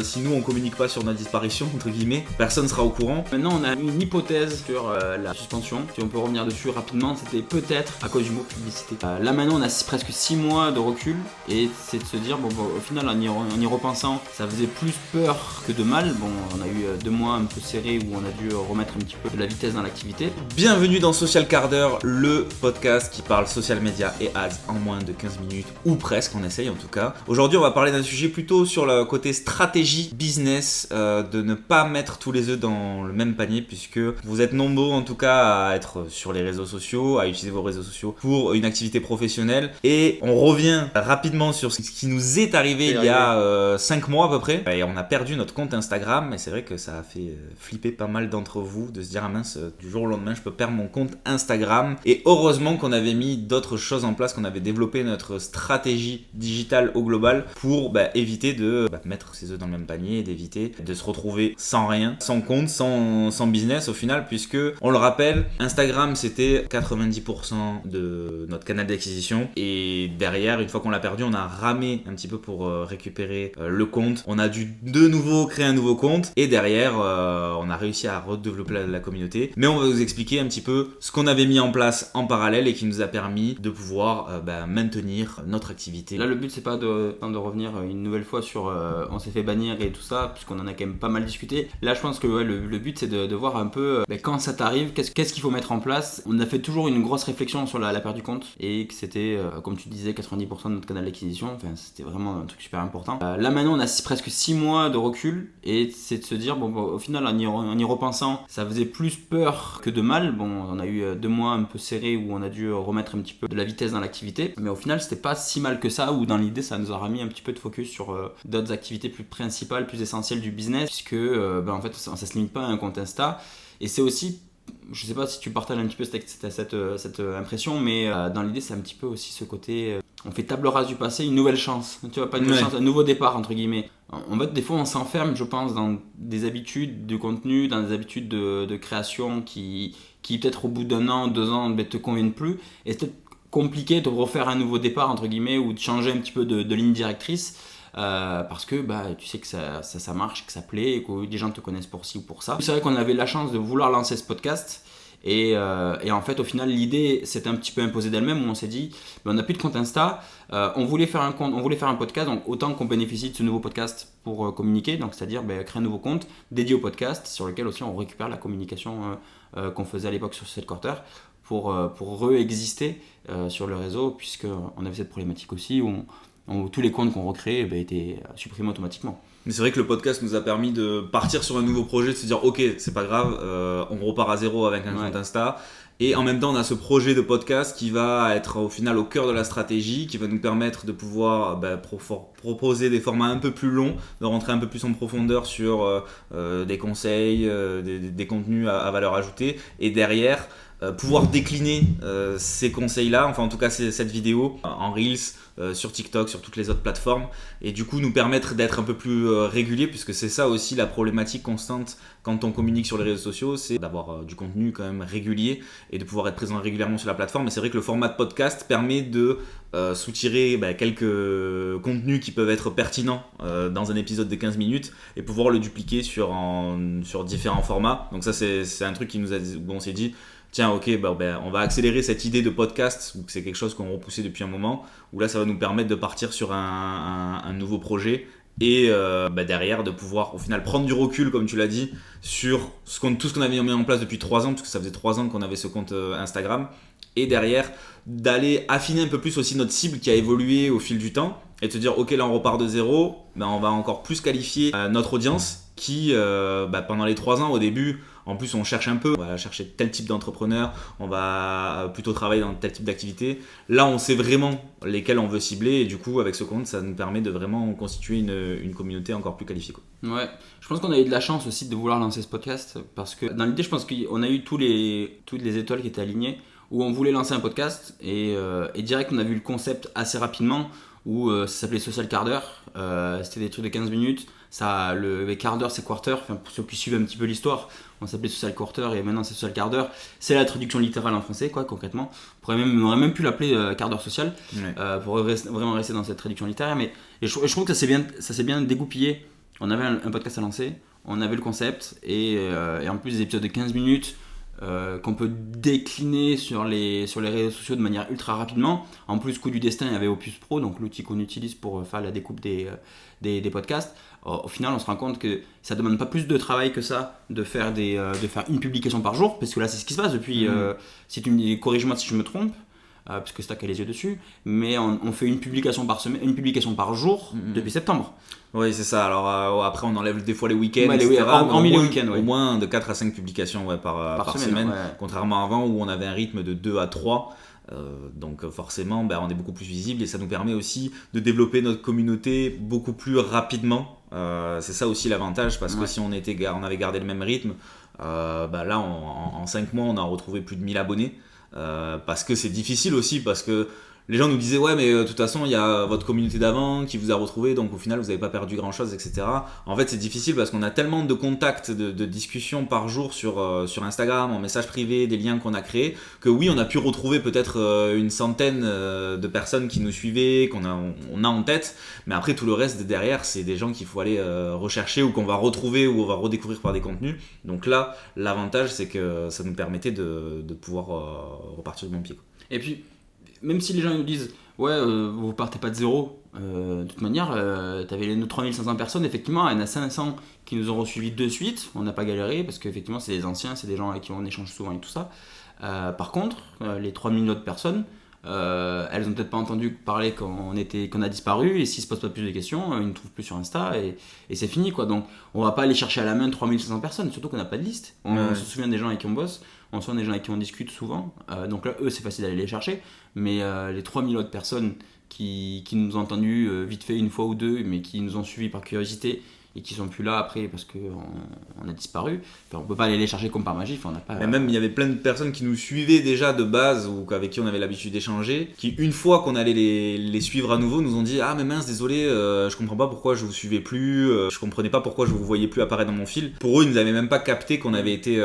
Si nous on communique pas sur notre disparition, entre guillemets, personne sera au courant. Maintenant on a une hypothèse sur la suspension. Si on peut revenir dessus rapidement, c'était peut-être à cause du mot publicité. Là maintenant on a presque 6 mois de recul et c'est de se dire bon au final en y repensant, ça faisait plus peur que de mal. Bon, on a eu 2 mois un peu serrés où on a dû remettre un petit peu de la vitesse dans l'activité. Bienvenue dans Social Quart d'heure, le podcast qui parle social media et ads en moins de 15 minutes, ou presque, on essaye en tout cas. Aujourd'hui on va parler d'un sujet plutôt sur le côté stratégie business, de ne pas mettre tous les œufs dans le même panier, puisque vous êtes nombreux en tout cas à être sur les réseaux sociaux, à utiliser vos réseaux sociaux pour une activité professionnelle, et on revient rapidement sur ce qui nous est arrivé il y a 5 mois à peu près, et on a perdu notre compte Instagram, et c'est vrai que ça a fait flipper pas mal d'entre vous de se dire ah mince, du jour au lendemain je peux perdre mon compte Instagram. Et heureusement qu'on avait mis d'autres choses en place, qu'on avait développé notre stratégie digitale au global pour éviter de mettre ses œufs dans le même panier et d'éviter de se retrouver sans rien, sans compte, sans business au final, puisque on le rappelle, Instagram c'était 90% de notre canal d'acquisition, et derrière, une fois qu'on l'a perdu, on a ramé un petit peu pour récupérer le compte. On a dû de nouveau créer un nouveau compte, et derrière on a réussi à redévelopper la communauté. Mais on va vous expliquer un petit peu ce qu'on avait mis en place en parallèle et qui nous a permis de pouvoir maintenir notre activité. Là le but c'est pas de revenir une nouvelle fois sur on s'est fait bannir et tout ça, puisqu'on en a quand même pas mal discuté. Là je pense que le but c'est de voir un peu quand ça t'arrive, qu'est-ce qu'il faut mettre en place. On a fait toujours une grosse réflexion sur la perte du compte, et que c'était comme tu disais 90% de notre canal d'acquisition, enfin c'était vraiment un truc super important. Là maintenant on a presque 6 mois de recul, et c'est de se dire bon au final en y repensant, ça faisait plus peur que de mal. Bon, on a eu 2 mois un peu serrés où on a dû remettre un petit peu de la vitesse dans l'activité, mais au final c'était pas si mal que ça, où dans l'idée ça nous a remis un petit peu de focus sur d'autres activités plus principales, plus essentielles du business, puisque en fait ça se limite pas à un compte Insta. Et c'est aussi, je sais pas si tu partages un petit peu cette impression, mais dans l'idée c'est un petit peu aussi ce côté on fait table rase du passé, une nouvelle chance, tu vois, pas une nouvelle chance, un nouveau départ entre guillemets. En fait des fois on s'enferme, je pense, dans des habitudes de contenu, dans des habitudes de création qui peut-être au bout d'un an, 2 ans te conviennent plus, et c'est peut-être compliqué de refaire un nouveau départ entre guillemets, ou de changer un petit peu de ligne directrice. Parce que tu sais que ça marche, que ça plaît, et que les gens te connaissent pour ci ou pour ça. C'est vrai qu'on avait la chance de vouloir lancer ce podcast, et en fait au final l'idée s'est un petit peu imposée d'elle-même, où on s'est dit on n'a plus de compte Insta, on voulait faire un podcast, donc autant qu'on bénéficie de ce nouveau podcast pour communiquer, donc c'est-à-dire créer un nouveau compte dédié au podcast, sur lequel aussi on récupère la communication qu'on faisait à l'époque sur Social Quart d'heure, pour re-exister sur le réseau, puisqu'on avait cette problématique aussi où tous les comptes qu'on recréait étaient supprimés automatiquement. Mais c'est vrai que le podcast nous a permis de partir sur un nouveau projet, de se dire ok, c'est pas grave, on repart à zéro avec un compte Insta. Et en même temps, on a ce projet de podcast qui va être au final au cœur de la stratégie, qui va nous permettre de pouvoir proposer des formats un peu plus longs, de rentrer un peu plus en profondeur sur des conseils, des contenus à valeur ajoutée, et derrière pouvoir décliner ces conseils-là, enfin en tout cas cette vidéo en Reels, sur TikTok, sur toutes les autres plateformes, et du coup nous permettre d'être un peu plus régulier, puisque c'est ça aussi la problématique constante quand on communique sur les réseaux sociaux, c'est d'avoir du contenu quand même régulier et de pouvoir être présent régulièrement sur la plateforme. Et c'est vrai que le format de podcast permet de soutirer quelques contenus qui peuvent être pertinents dans un épisode de 15 minutes, et pouvoir le dupliquer sur différents formats. Donc ça c'est un truc qui nous a, où on s'est dit tiens ok, on va accélérer cette idée de podcast, c'est quelque chose qu'on repoussait depuis un moment, où là ça va nous permettre de partir sur un nouveau projet, et derrière de pouvoir au final prendre du recul, comme tu l'as dit, sur tout ce qu'on avait mis en place depuis 3 ans, parce que ça faisait 3 ans qu'on avait ce compte Instagram, et derrière d'aller affiner un peu plus aussi notre cible qui a évolué au fil du temps, et de se dire ok, là on repart de zéro, on va encore plus qualifier notre audience qui pendant les 3 ans au début, en plus on cherche un peu, on va chercher tel type d'entrepreneur, on va plutôt travailler dans tel type d'activité. Là on sait vraiment lesquels on veut cibler, et du coup avec ce compte ça nous permet de vraiment constituer une communauté encore plus qualifiée, quoi. Ouais, je pense qu'on a eu de la chance aussi de vouloir lancer ce podcast, parce que dans l'idée je pense qu'on a eu toutes les étoiles qui étaient alignées, où on voulait lancer un podcast, et direct on a vu le concept assez rapidement, où ça s'appelait Social Quart d'heure, c'était des trucs de 15 minutes. Ça, le quart d'heure c'est quarter, enfin, pour ceux qui suivent un petit peu l'histoire, on s'appelait Social Quarter et maintenant c'est Social Quart d'heure. C'est la traduction littérale en français, quoi, concrètement. On aurait même pu l'appeler quart d'heure social, pour vraiment rester dans cette traduction littéraire. Mais je trouve que ça s'est bien dégoupillé on avait un podcast à lancer, on avait le concept, et en plus des épisodes de 15 minutes qu'on peut décliner sur les réseaux sociaux de manière ultra rapidement. En plus, coup du destin, il y avait Opus Pro, donc l'outil qu'on utilise pour faire la découpe des podcasts. Au final, on se rend compte que ça demande pas plus de travail que ça de faire une publication par jour, parce que là, c'est ce qui se passe depuis. Si tu me corrige-moi si je me trompe. Parce que c'est toi qui as les yeux dessus, mais on fait une publication par semaine, une publication par jour depuis septembre. Oui, c'est ça. Alors après, on enlève des fois les week-ends, etc. Les week-ends, au moins de 4 à 5 publications par semaine, contrairement à avant où on avait un rythme de 2 à 3. Donc forcément, on est beaucoup plus visible et ça nous permet aussi de développer notre communauté beaucoup plus rapidement. C'est ça aussi l'avantage, parce que si on avait gardé le même rythme, là en 5 mois, on a retrouvé plus de 1000 abonnés. Parce que c'est difficile aussi, parce que les gens nous disaient ouais mais de toute façon il y a votre communauté d'avant qui vous a retrouvé, donc au final vous n'avez pas perdu grand chose, etc. En fait c'est difficile parce qu'on a tellement de contacts, de discussions par jour sur Instagram, en message privé, des liens qu'on a créés, que oui on a pu retrouver peut-être une centaine de personnes qui nous suivaient, qu'on a en tête, mais après tout le reste derrière c'est des gens qu'il faut aller rechercher, ou qu'on va retrouver, ou on va redécouvrir par des contenus. Donc là l'avantage c'est que ça nous permettait de pouvoir repartir du bon pied, quoi. Et puis même si les gens nous disent ouais vous partez pas de zéro, de toute manière t'avais nos 3500 personnes, effectivement il y en a 500 qui nous ont suivis de suite, on n'a pas galéré parce qu'effectivement c'est des anciens, c'est des gens avec qui on échange souvent et tout ça. Par contre les 3000 autres personnes, elles ont peut-être pas entendu parler qu'on a disparu, et s'ils se posent pas plus de questions, ils ne trouvent plus sur Insta, et c'est fini, quoi. Donc on va pas aller chercher à la main 3500 personnes, surtout qu'on n'a pas de liste. On se souvient des gens avec qui on bosse, on se souvient des gens avec qui on discute souvent, donc là eux c'est facile d'aller les chercher, mais les 3000 autres personnes qui nous ont entendus vite fait une fois ou deux, mais qui nous ont suivis par curiosité et qui sont plus là après parce qu'on a disparu, on peut pas aller les chercher comme par magie. On n'a pas. Mais même il y avait plein de personnes qui nous suivaient déjà de base, ou avec qui on avait l'habitude d'échanger, qui une fois qu'on allait les suivre à nouveau nous ont dit ah mais mince désolé, je comprends pas pourquoi je vous suivais plus, je comprenais pas pourquoi je vous voyais plus apparaître dans mon fil. Pour eux ils nous avaient même pas capté qu'on avait été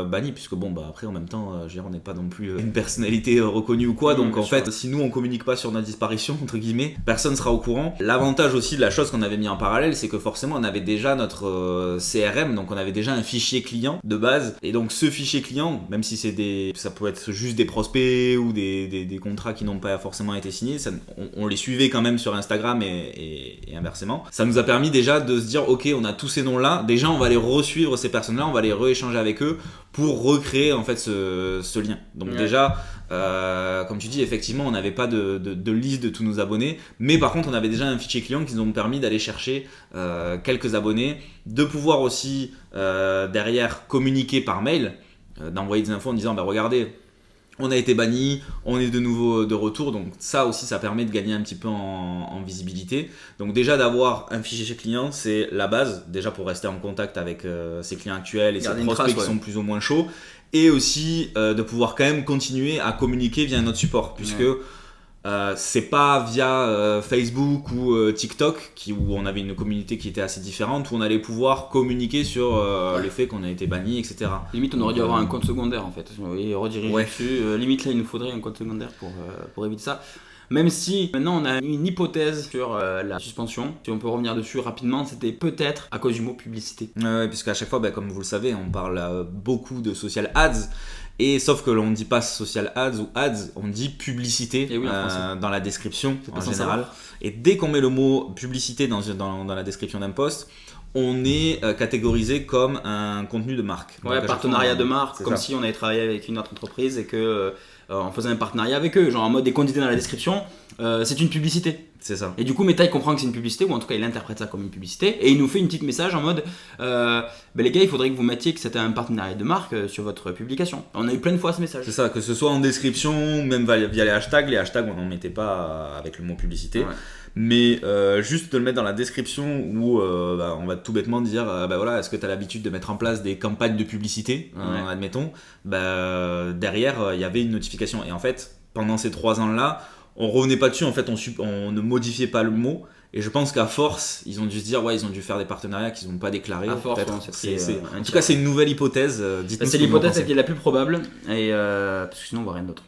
bannis, puisque après en même temps je veux dire, on n'est pas non plus une personnalité reconnue ou quoi, donc en fait si nous on communique pas sur notre disparition entre guillemets, personne sera au courant. L'avantage aussi de la chose qu'on avait mis en parallèle, c'est que forcément on avait déjà notre CRM, donc on avait déjà un fichier client de base, et donc ce fichier client, même si ça peut être juste des prospects ou des contrats qui n'ont pas forcément été signés, on les suivait quand même sur Instagram et inversement. Ça nous a permis déjà de se dire ok, on a tous ces noms là, déjà on va aller re-suivre ces personnes là, on va aller re-échanger avec eux pour recréer en fait ce lien. Donc déjà comme tu dis, effectivement on n'avait pas de liste de tous nos abonnés, mais par contre on avait déjà un fichier client qui nous ont permis d'aller chercher quelques abonnés, de pouvoir aussi derrière communiquer par mail, d'envoyer des infos en disant regardez, on a été banni, on est de nouveau de retour. Donc ça aussi ça permet de gagner un petit peu en visibilité. Donc déjà d'avoir un fichier client, c'est la base déjà pour rester en contact avec ses clients actuels et ses prospects qui sont plus ou moins chauds, et aussi de pouvoir quand même continuer à communiquer via notre support, puisque c'est pas via Facebook ou TikTok où on avait une communauté qui était assez différente, où on allait pouvoir communiquer sur le fait qu'on a été banni, etc. Limite on aurait dû avoir un compte secondaire en fait, et rediriger dessus. Limite là il nous faudrait un compte secondaire pour éviter ça. Même si maintenant on a une hypothèse sur la suspension, si on peut revenir dessus rapidement, c'était peut-être à cause du mot publicité. Puisqu'à chaque fois, comme vous le savez, on parle beaucoup de social ads, et sauf que l'on ne dit pas social ads ou ads, on dit publicité dans la description en général. Et dès qu'on met le mot publicité dans la description d'un post, on est catégorisé comme un contenu de marque. Donc, partenariat de marque, comme si on avait travaillé avec une autre entreprise et que on faisait un partenariat avec eux, genre en mode dès qu'on disait dans la description, c'est une publicité. C'est ça. Et du coup, Meta il comprend que c'est une publicité, ou en tout cas il interprète ça comme une publicité, et il nous fait une petite message en mode les gars, il faudrait que vous mettiez que c'était un partenariat de marque sur votre publication. On a eu plein de fois ce message. C'est ça, que ce soit en description, même via les hashtags on n'en mettait pas avec le mot publicité. Mais juste de le mettre dans la description où on va tout bêtement dire est-ce que tu as l'habitude de mettre en place des campagnes de publicité, admettons, derrière il y avait une notification, et en fait pendant ces 3 ans là on revenait pas dessus, en fait on ne modifiait pas le mot, Et je pense qu'à force, ils ont dû se dire, ils ont dû faire des partenariats qu'ils n'ont pas déclarés. À force, peut-être. En tout cas, c'est une nouvelle hypothèse. Dites-nous c'est l'hypothèse qui est la plus probable, parce que sinon on voit rien d'autre.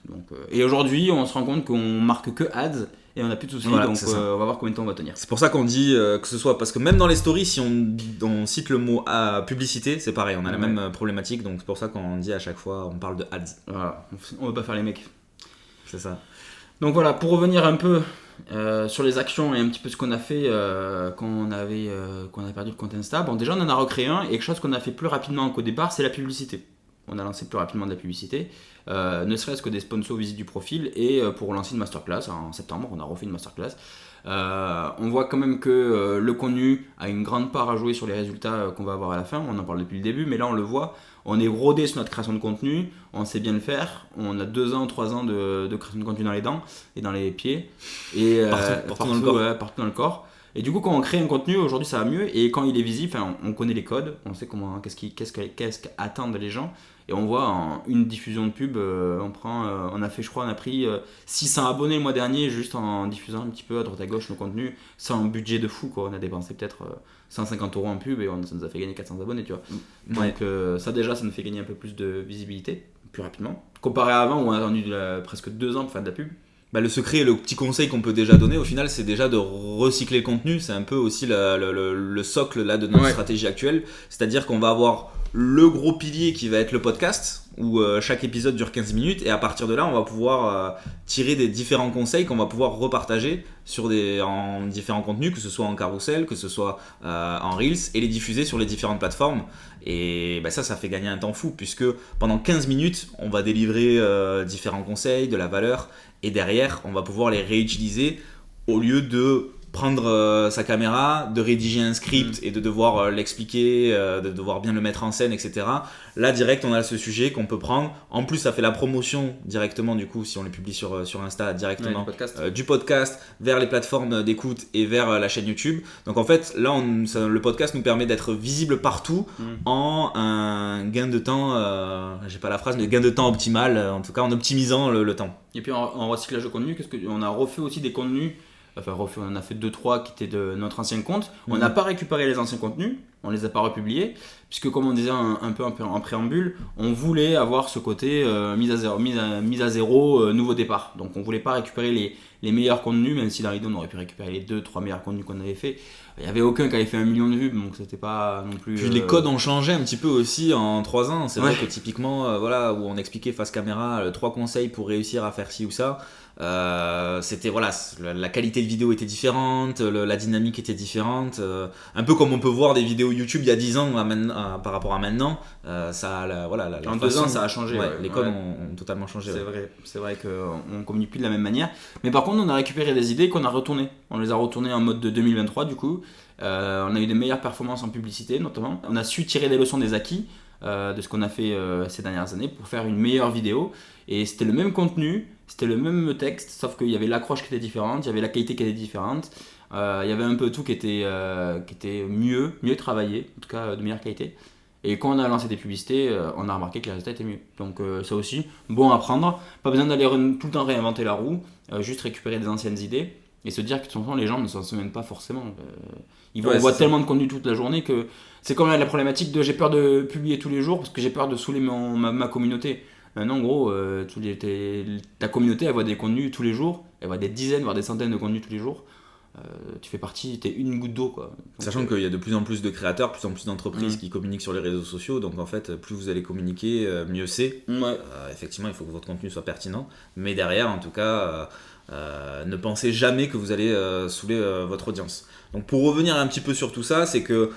Et aujourd'hui, on se rend compte qu'on marque que ads et on n'a plus de soucis, voilà, donc on va voir combien de temps on va tenir. C'est pour ça qu'on dit que ce soit, parce que même dans les stories, si on cite le mot publicité, c'est pareil, on a la même problématique, donc c'est pour ça qu'on dit à chaque fois, on parle de ads. Voilà, on veut pas faire les mecs. C'est ça. Donc voilà, pour revenir un peu sur les actions et un petit peu ce qu'on a fait quand on a perdu le compte Insta. Bon, déjà on en a recréé un, et quelque chose qu'on a fait plus rapidement qu'au départ, c'est la publicité. On a lancé plus rapidement de la publicité, ne serait-ce que des sponsors visites du profil, et pour lancer une masterclass en septembre, on a refait une masterclass. On voit quand même que le contenu a une grande part à jouer sur les résultats qu'on va avoir à la fin. On en parle depuis le début, mais là on le voit, on est rodé sur notre création de contenu, on sait bien le faire, on a 2 ans, 3 ans de création de contenu dans les dents et dans les pieds, et partout dans le corps. Et du coup, quand on crée un contenu, aujourd'hui ça va mieux, et quand il est visible, on connaît les codes, on sait qu'est-ce qu'attendent les gens, et on voit en une diffusion de pub, on a pris 600 abonnés le mois dernier juste en diffusant un petit peu à droite à gauche nos contenus, sans budget de fou, quoi. On a dépensé peut-être 150 € en pub et ça nous a fait gagner 400 abonnés, tu vois. Donc ça déjà, ça nous fait gagner un peu plus de visibilité, plus rapidement. Comparé à avant où on a attendu presque 2 ans pour faire de la pub. Le secret et le petit conseil qu'on peut déjà donner au final, c'est déjà de recycler le contenu. C'est un peu aussi le socle là de notre stratégie actuelle. C'est-à-dire qu'on va avoir le gros pilier qui va être le podcast, où chaque épisode dure 15 minutes, et à partir de là, on va pouvoir tirer des différents conseils qu'on va pouvoir repartager en différents contenus, que ce soit en carrousel, que ce soit en Reels, et les diffuser sur les différentes plateformes. Et ça fait gagner un temps fou, puisque pendant 15 minutes, on va délivrer différents conseils, de la valeur, et derrière, on va pouvoir les réutiliser au lieu de prendre sa caméra, de rédiger un script et de devoir l'expliquer, de devoir bien le mettre en scène, etc. Là, direct, on a ce sujet qu'on peut prendre. En plus, ça fait la promotion directement, du coup, si on les publie sur Insta, directement du podcast vers les plateformes d'écoute et vers la chaîne YouTube. Donc en fait, là, le podcast nous permet d'être visible partout en un gain de temps, j'ai pas la phrase, mais gain de temps optimal, en tout cas en optimisant le temps. Et puis en recyclage de contenu, on a refait aussi des contenus. On en a fait 2-3 qui étaient de notre ancien compte. On n'a pas récupéré les anciens contenus, on les a pas republiés, puisque comme on disait un peu en préambule, on voulait avoir ce côté mise à zéro, nouveau départ. Donc on voulait pas récupérer les meilleurs contenus, même si dans l'idée on aurait pu récupérer les 2-3 meilleurs contenus qu'on avait fait. Il n'y avait aucun qui avait fait 1 million de vues, donc c'était pas non plus... Puis les codes ont changé un petit peu aussi en 3 ans. C'est vrai que typiquement, où on expliquait face caméra 3 conseils pour réussir à faire ci ou ça. C'était la qualité de vidéo était différente, la dynamique était différente, un peu comme on peut voir des vidéos YouTube il y a 10 ans par rapport à maintenant. En 2 ans ça a changé, les codes ont totalement changé. C'est vrai qu'on communique plus de la même manière, mais par contre on a récupéré des idées qu'on a retournées, on les a retournées en mode de 2023 du coup. On a eu des meilleures performances en publicité notamment, on a su tirer des leçons des acquis de ce qu'on a fait ces dernières années pour faire une meilleure vidéo, et c'était le même contenu, c'était le même texte, sauf qu'il y avait l'accroche qui était différente, il y avait la qualité qui était différente, il y avait un peu tout qui était mieux travaillé, en tout cas de meilleure qualité. Et quand on a lancé des publicités, on a remarqué que les résultats étaient mieux. Donc ça aussi, bon à prendre, pas besoin d'aller tout le temps réinventer la roue, juste récupérer des anciennes idées et se dire que de toute façon les gens ne s'en souviennent pas forcément. Ils voient tellement de contenu toute la journée que c'est comme la problématique de j'ai peur de publier tous les jours parce que j'ai peur de saouler ma communauté. Non, en gros, ta communauté elle voit des contenus tous les jours, elle voit des dizaines voire des centaines de contenus tous les jours. Tu fais partie, t'es une goutte d'eau quoi. Donc, sachant qu'il y a de plus en plus de créateurs, plus en plus d'entreprises qui communiquent sur les réseaux sociaux, donc en fait plus vous allez communiquer, mieux c'est. Effectivement il faut que votre contenu soit pertinent, mais derrière en tout cas ne pensez jamais que vous allez saouler votre audience. Donc pour revenir un petit peu sur tout ça, c'est que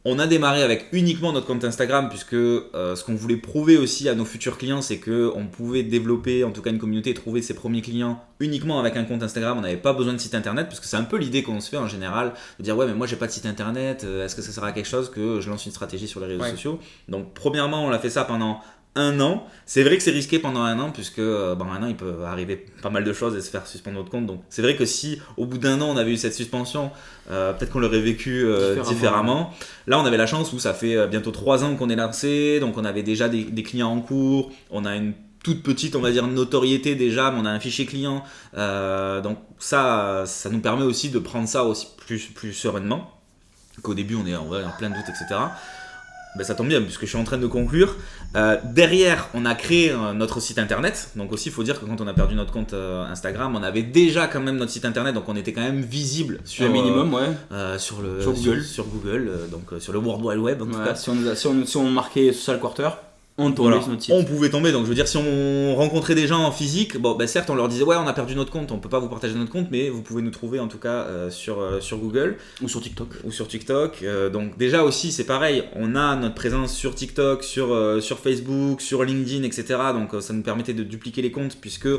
on a démarré avec uniquement notre compte Instagram, puisque ce qu'on voulait prouver aussi à nos futurs clients, c'est qu'on pouvait développer en tout cas une communauté et trouver ses premiers clients uniquement avec un compte Instagram. On n'avait pas besoin de site internet, parce que c'est un peu l'idée qu'on se fait en général, de dire ouais mais moi j'ai pas de site internet, est-ce que ça sert à quelque chose que je lance une stratégie sur les réseaux sociaux. Donc premièrement on a fait ça pendant 1 an. C'est vrai que c'est risqué pendant 1 an, puisque 1 an il peut arriver pas mal de choses et se faire suspendre notre compte. Donc c'est vrai que si au bout d'1 an on avait eu cette suspension, peut-être qu'on l'aurait vécu différemment. Là on avait la chance où ça fait bientôt 3 ans qu'on est lancé, donc on avait déjà des clients en cours, on a une toute petite, on va dire, notoriété déjà, mais on a un fichier client. Donc ça nous permet aussi de prendre ça aussi plus sereinement. Qu'au début, on est en plein doute, etc. Ben, ça tombe bien, puisque je suis en train de conclure. Derrière, on a créé notre site internet. Donc aussi, il faut dire que quand on a perdu notre compte Instagram, on avait déjà quand même notre site internet. Donc on était quand même visible sur, un minimum, sur Google. Sur Google, donc sur le World Wide Web en tout cas. Si on marquait Social Quarter, on tombait sur notre site. On pouvait tomber, donc je veux dire, si on rencontrait des gens en physique, bon, ben certes, on leur disait ouais, on a perdu notre compte, on peut pas vous partager notre compte, mais vous pouvez nous trouver en tout cas sur Google ou sur TikTok. Donc déjà aussi, c'est pareil, on a notre présence sur TikTok, sur Facebook, sur LinkedIn, etc. Donc ça nous permettait de dupliquer les comptes, puisque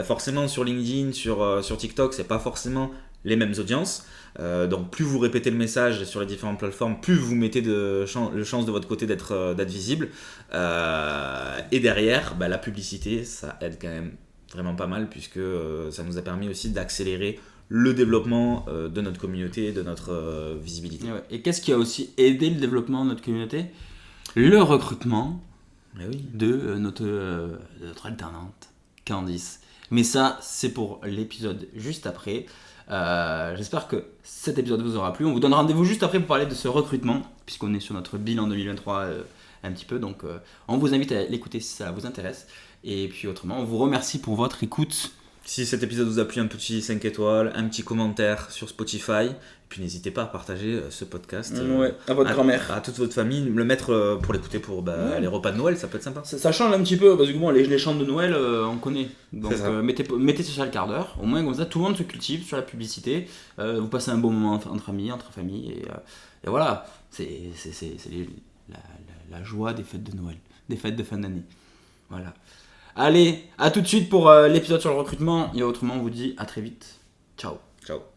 forcément sur LinkedIn, sur TikTok, c'est pas forcément les mêmes audiences. Donc plus vous répétez le message sur les différentes plateformes, plus vous mettez le chance de votre côté d'être visible. Et derrière, la publicité, ça aide quand même vraiment pas mal, puisque ça nous a permis aussi d'accélérer le développement de notre communauté, de notre visibilité. Et qu'est-ce qui a aussi aidé le développement de notre communauté ? Le recrutement de notre alternante, Candice. Mais ça, c'est pour l'épisode juste après. J'espère que cet épisode vous aura plu. On vous donne rendez-vous juste après pour parler de ce recrutement, puisqu'on est sur notre bilan 2023 un petit peu. Donc on vous invite à l'écouter si ça vous intéresse. Et puis autrement, on vous remercie pour votre écoute. Si cet épisode vous a plu, un petit 5 étoiles, un petit commentaire sur Spotify. Et puis n'hésitez pas à partager ce podcast à votre grand-mère, à toute votre famille, le mettre pour l'écouter pour les repas de Noël, ça peut être sympa. Ça change un petit peu, parce que bon, les chants de Noël, on connaît. Donc mettez ça le quart d'heure, au moins comme ça tout le monde se cultive sur la publicité. Vous passez un bon moment entre amis, entre familles, et voilà, c'est la joie des fêtes de Noël, des fêtes de fin d'année. Voilà. Allez, à tout de suite pour l'épisode sur le recrutement, et autrement on vous dit à très vite. Ciao. Ciao.